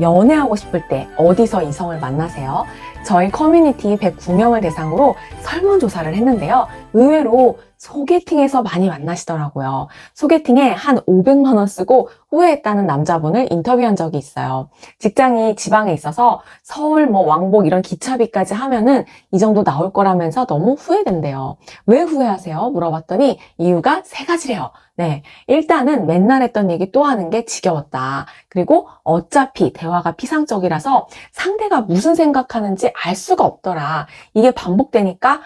연애하고 싶을 때 어디서 이성을 만나세요? 저희 커뮤니티 109명을 대상으로 설문조사를 했는데요. 의외로 소개팅에서 많이 만나시더라고요. 소개팅에 한 500만 원 쓰고 후회했다는 남자분을 인터뷰한 적이 있어요. 직장이 지방에 있어서 서울, 왕복 이런 기차비까지 하면은 이 정도 나올 거라면서 너무 후회된대요. 왜 후회하세요? 물어봤더니 이유가 3가지래요. 네, 일단은 맨날 했던 얘기 또 하는 게 지겨웠다. 그리고 어차피 대화가 피상적이라서 상대가 무슨 생각하는지 알 수가 없더라. 이게 반복되니까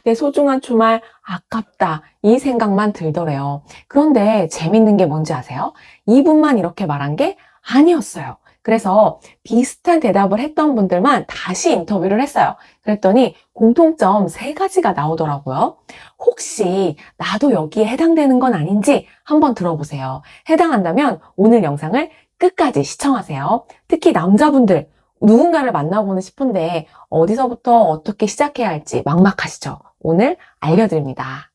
내 소중한 주말 아깝다. 이 생각만 들더래요. 그런데 재밌는 게 뭔지 아세요? 이분만 이렇게 말한 게 아니었어요. 그래서 비슷한 대답을 했던 분들만 다시 인터뷰를 했어요. 그랬더니 공통점 3가지가 나오더라고요. 혹시 나도 여기에 해당되는 건 아닌지 한번 들어보세요. 해당한다면 오늘 영상을 끝까지 시청하세요. 특히 남자분들, 누군가를 만나고는 싶은데 어디서부터 어떻게 시작해야 할지 막막하시죠? 오늘 알려드립니다.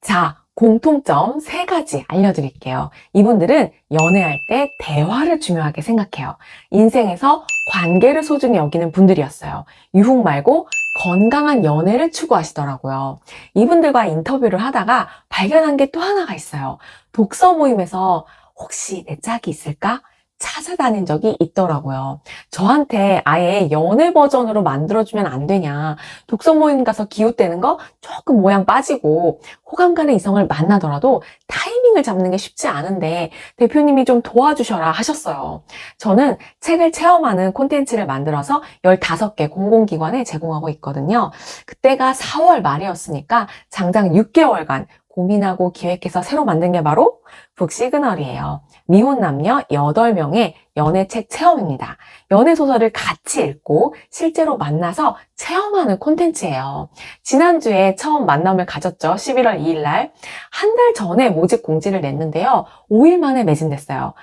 자, 공통점 3가지 알려드릴게요. 이분들은 연애할 때 대화를 중요하게 생각해요. 인생에서 관계를 소중히 여기는 분들이었어요. 유혹 말고 건강한 연애를 추구하시더라고요. 이분들과 인터뷰를 하다가 발견한 게 또 하나가 있어요. 독서 모임에서 혹시 내 짝이 있을까? 찾아다닌 적이 있더라고요. 저한테 아예 연애 버전으로 만들어주면 안 되냐. 독서 모임 가서 기웃대는 거 조금 모양 빠지고 호감 가는 이성을 만나더라도 타이밍을 잡는 게 쉽지 않은데 대표님이 좀 도와주셔라 하셨어요. 저는 책을 체험하는 콘텐츠를 만들어서 15개 공공기관에 제공하고 있거든요. 그때가 4월 말이었으니까 장장 6개월간 고민하고 기획해서 새로 만든 게 바로 북시그널이에요. 미혼 남녀 8명의 연애책 체험입니다. 연애소설을 같이 읽고 실제로 만나서 체험하는 콘텐츠예요. 지난주에 처음 만남을 가졌죠. 11월 2일 날. 한 달 전에 모집 공지를 냈는데요. 5일 만에 매진됐어요.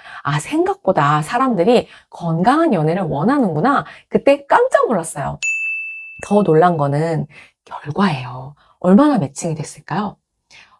생각보다 사람들이 건강한 연애를 원하는구나. 그때 깜짝 놀랐어요. 더 놀란 거는 결과예요. 얼마나 매칭이 됐을까요?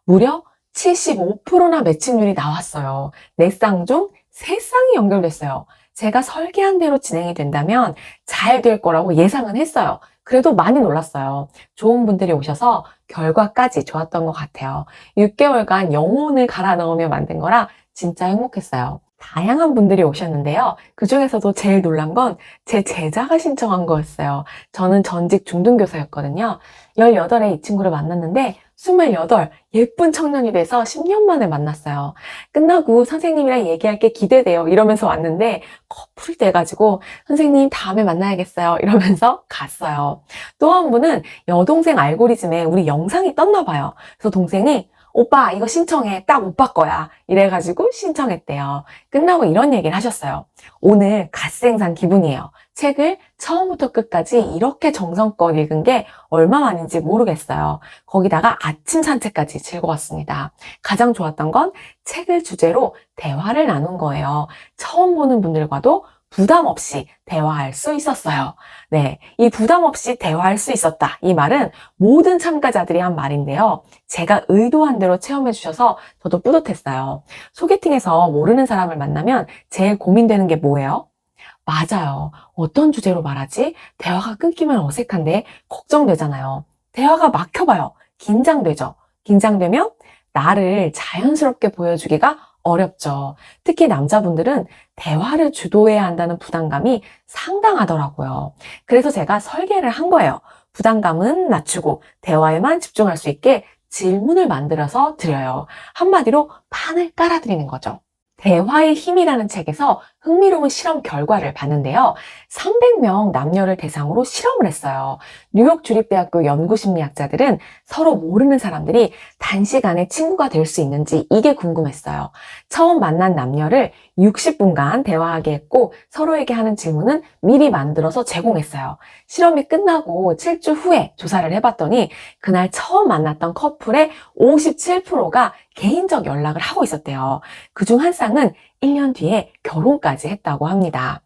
무려 75%나 매칭률이 나왔어요. 4쌍 중 3쌍이 연결됐어요. 제가 설계한 대로 진행이 된다면 잘 될 거라고 예상은 했어요. 그래도 많이 놀랐어요. 좋은 분들이 오셔서 결과까지 좋았던 것 같아요. 6개월간 영혼을 갈아 넣으며 만든 거라 진짜 행복했어요. 다양한 분들이 오셨는데요. 그 중에서도 제일 놀란 건 제 제자가 신청한 거였어요. 저는 전직 중등교사였거든요. 18에 이 친구를 만났는데 28, 예쁜 청년이 돼서 10년 만에 만났어요. 끝나고 선생님이랑 얘기할 게 기대돼요. 이러면서 왔는데 커플이 돼가지고 선생님 다음에 만나야겠어요. 이러면서 갔어요. 또 한 분은 여동생 알고리즘에 우리 영상이 떴나 봐요. 그래서 동생이 오빠 이거 신청해. 딱 오빠 거야. 이래가지고 신청했대요. 끝나고 이런 얘기를 하셨어요. 오늘 갓생산 기분이에요. 책을 처음부터 끝까지 이렇게 정성껏 읽은 게 얼마만인지 모르겠어요. 거기다가 아침 산책까지 즐거웠습니다. 가장 좋았던 건 책을 주제로 대화를 나눈 거예요. 처음 보는 분들과도 부담 없이 대화할 수 있었어요. 네, 이 부담 없이 대화할 수 있었다. 이 말은 모든 참가자들이 한 말인데요. 제가 의도한 대로 체험해 주셔서 저도 뿌듯했어요. 소개팅에서 모르는 사람을 만나면 제일 고민되는 게 뭐예요? 맞아요. 어떤 주제로 말하지? 대화가 끊기면 어색한데 걱정되잖아요. 대화가 막혀봐요. 긴장되죠. 긴장되면 나를 자연스럽게 보여주기가 어렵죠. 특히 남자분들은 대화를 주도해야 한다는 부담감이 상당하더라고요. 그래서 제가 설계를 한 거예요. 부담감은 낮추고 대화에만 집중할 수 있게 질문을 만들어서 드려요. 한마디로 판을 깔아드리는 거죠. 대화의 힘이라는 책에서 흥미로운 실험 결과를 봤는데요. 300명 남녀를 대상으로 실험을 했어요. 뉴욕 주립대학교 연구심리학자들은 서로 모르는 사람들이 단시간에 친구가 될 수 있는지 이게 궁금했어요. 처음 만난 남녀를 60분간 대화하게 했고 서로에게 하는 질문은 미리 만들어서 제공했어요. 실험이 끝나고 7주 후에 조사를 해봤더니 그날 처음 만났던 커플의 57%가 개인적 연락을 하고 있었대요. 그중 한 쌍은 1년 뒤에 결혼까지 했다고 합니다.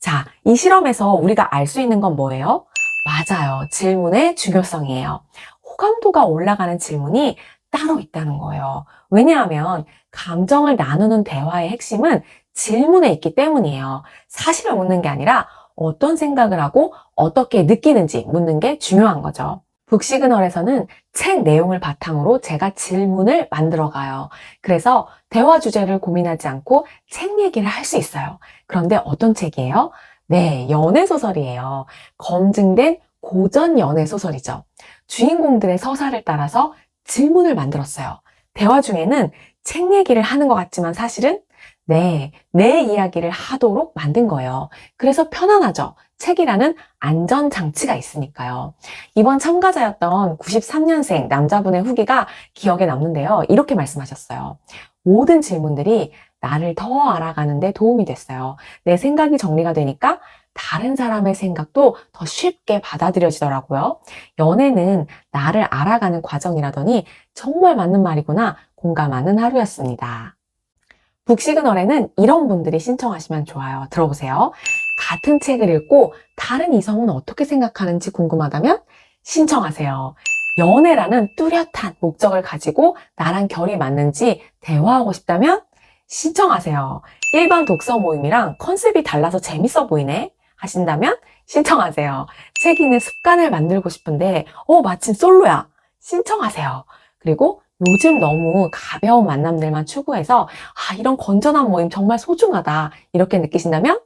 자, 이 실험에서 우리가 알 수 있는 건 뭐예요? 맞아요. 질문의 중요성이에요. 호감도가 올라가는 질문이 따로 있다는 거예요. 왜냐하면 감정을 나누는 대화의 핵심은 질문에 있기 때문이에요. 사실을 묻는 게 아니라 어떤 생각을 하고 어떻게 느끼는지 묻는 게 중요한 거죠. 북시그널에서는 책 내용을 바탕으로 제가 질문을 만들어 가요. 그래서 대화 주제를 고민하지 않고 책 얘기를 할 수 있어요. 그런데 어떤 책이에요? 네, 연애소설이에요. 검증된 고전 연애소설이죠. 주인공들의 서사를 따라서 질문을 만들었어요. 대화 중에는 책 얘기를 하는 것 같지만 사실은 네, 내 이야기를 하도록 만든 거예요. 그래서 편안하죠. 책이라는 안전장치가 있으니까요. 이번 참가자였던 93년생 남자분의 후기가 기억에 남는데요. 이렇게 말씀하셨어요. 모든 질문들이 나를 더 알아가는 데 도움이 됐어요. 내 생각이 정리가 되니까 다른 사람의 생각도 더 쉽게 받아들여지더라고요. 연애는 나를 알아가는 과정이라더니 정말 맞는 말이구나 공감하는 하루였습니다. 북시그널에는 이런 분들이 신청하시면 좋아요. 들어보세요. 같은 책을 읽고 다른 이성은 어떻게 생각하는지 궁금하다면 신청하세요. 연애라는 뚜렷한 목적을 가지고 나랑 결이 맞는지 대화하고 싶다면 신청하세요. 일반 독서 모임이랑 컨셉이 달라서 재밌어 보이네 하신다면 신청하세요. 책 읽는 습관을 만들고 싶은데 마침 솔로야. 신청하세요. 그리고 요즘 너무 가벼운 만남들만 추구해서 이런 건전한 모임 정말 소중하다 이렇게 느끼신다면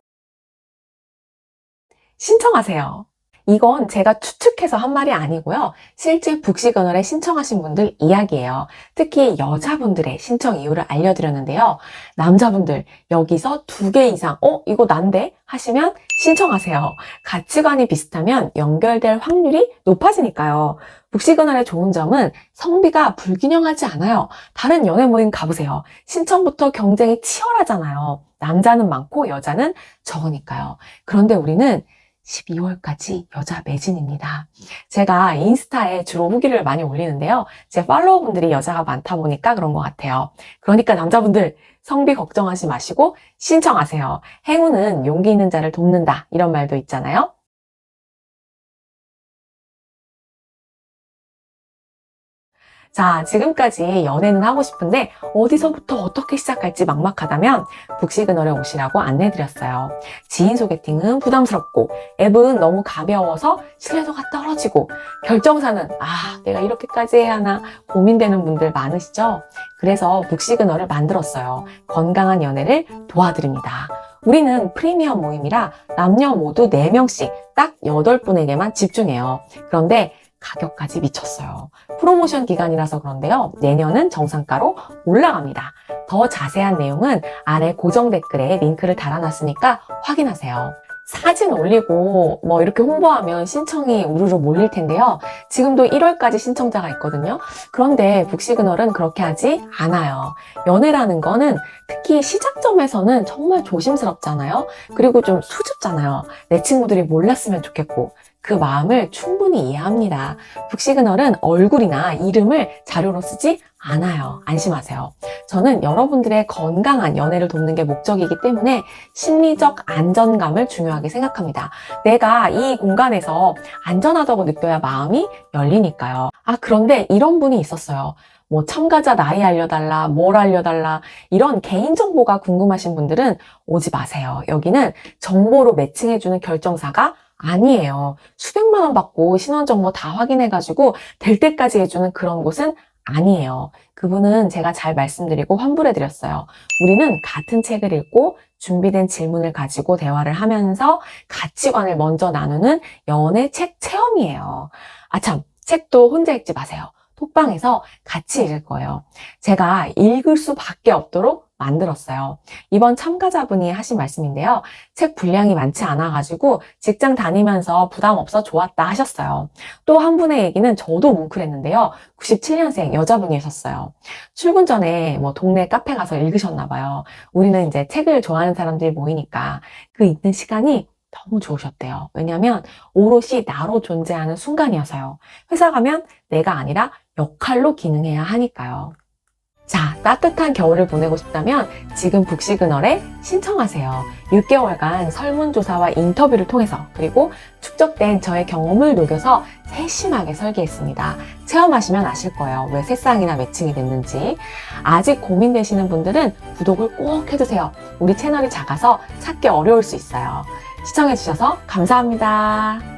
신청하세요. 이건 제가 추측해서 한 말이 아니고요. 실제 북시그널에 신청하신 분들 이야기예요. 특히 여자분들의 신청 이유를 알려드렸는데요. 남자분들 여기서 2개 이상 이거 난데? 하시면 신청하세요. 가치관이 비슷하면 연결될 확률이 높아지니까요. 북시그널의 좋은 점은 성비가 불균형하지 않아요. 다른 연애 모임 가보세요. 신청부터 경쟁이 치열하잖아요. 남자는 많고 여자는 적으니까요. 그런데 우리는 12월까지 여자 매진입니다. 제가 인스타에 주로 후기를 많이 올리는데요. 제 팔로워분들이 여자가 많다 보니까 그런 것 같아요. 그러니까 남자분들 성비 걱정하지 마시고 신청하세요. 행운은 용기 있는 자를 돕는다 이런 말도 있잖아요. 자, 지금까지 연애는 하고 싶은데 어디서부터 어떻게 시작할지 막막하다면 북시그널에 오시라고 안내드렸어요. 지인 소개팅은 부담스럽고 앱은 너무 가벼워서 신뢰도가 떨어지고 결정사는 내가 이렇게까지 해야 하나 고민되는 분들 많으시죠? 그래서 북시그널을 만들었어요. 건강한 연애를 도와드립니다. 우리는 프리미엄 모임이라 남녀 모두 4명씩 딱 8분에게만 집중해요. 그런데 가격까지 미쳤어요. 프로모션 기간이라서 그런데요. 내년은 정상가로 올라갑니다. 더 자세한 내용은 아래 고정 댓글에 링크를 달아놨으니까 확인하세요. 사진 올리고 이렇게 홍보하면 신청이 우르르 몰릴 텐데요. 지금도 1월까지 신청자가 있거든요. 그런데 북시그널은 그렇게 하지 않아요. 연애라는 거는 특히 시작점에서는 정말 조심스럽잖아요. 그리고 좀 수줍잖아요. 내 친구들이 몰랐으면 좋겠고 그 마음을 충분히 이해합니다. 북시그널은 얼굴이나 이름을 자료로 쓰지 않아요. 안심하세요. 저는 여러분들의 건강한 연애를 돕는 게 목적이기 때문에 심리적 안전감을 중요하게 생각합니다. 내가 이 공간에서 안전하다고 느껴야 마음이 열리니까요. 그런데 이런 분이 있었어요. 참가자 나이 알려달라, 뭘 알려달라 이런 개인정보가 궁금하신 분들은 오지 마세요. 여기는 정보로 매칭해주는 결정사가 아니에요. 수백만 원 받고 신원정보 다 확인해가지고 될 때까지 해주는 그런 곳은 아니에요. 그분은 제가 잘 말씀드리고 환불해드렸어요. 우리는 같은 책을 읽고 준비된 질문을 가지고 대화를 하면서 가치관을 먼저 나누는 연애 책 체험이에요. 참, 책도 혼자 읽지 마세요. 톡방에서 같이 읽을 거예요. 제가 읽을 수밖에 없도록 만들었어요. 이번 참가자분이 하신 말씀인데요. 책 분량이 많지 않아가지고 직장 다니면서 부담 없어 좋았다 하셨어요. 또 한 분의 얘기는 저도 뭉클했는데요. 97년생 여자분이셨어요. 출근 전에 동네 카페 가서 읽으셨나 봐요. 우리는 이제 책을 좋아하는 사람들이 모이니까 그 읽는 시간이 너무 좋으셨대요. 왜냐면 오롯이 나로 존재하는 순간이어서요. 회사 가면 내가 아니라 역할로 기능해야 하니까요. 자, 따뜻한 겨울을 보내고 싶다면 지금 북시그널에 신청하세요. 6개월간 설문조사와 인터뷰를 통해서 그리고 축적된 저의 경험을 녹여서 세심하게 설계했습니다. 체험하시면 아실 거예요. 왜 새싹이나 매칭이 됐는지. 아직 고민되시는 분들은 구독을 꼭 해주세요. 우리 채널이 작아서 찾기 어려울 수 있어요. 시청해주셔서 감사합니다.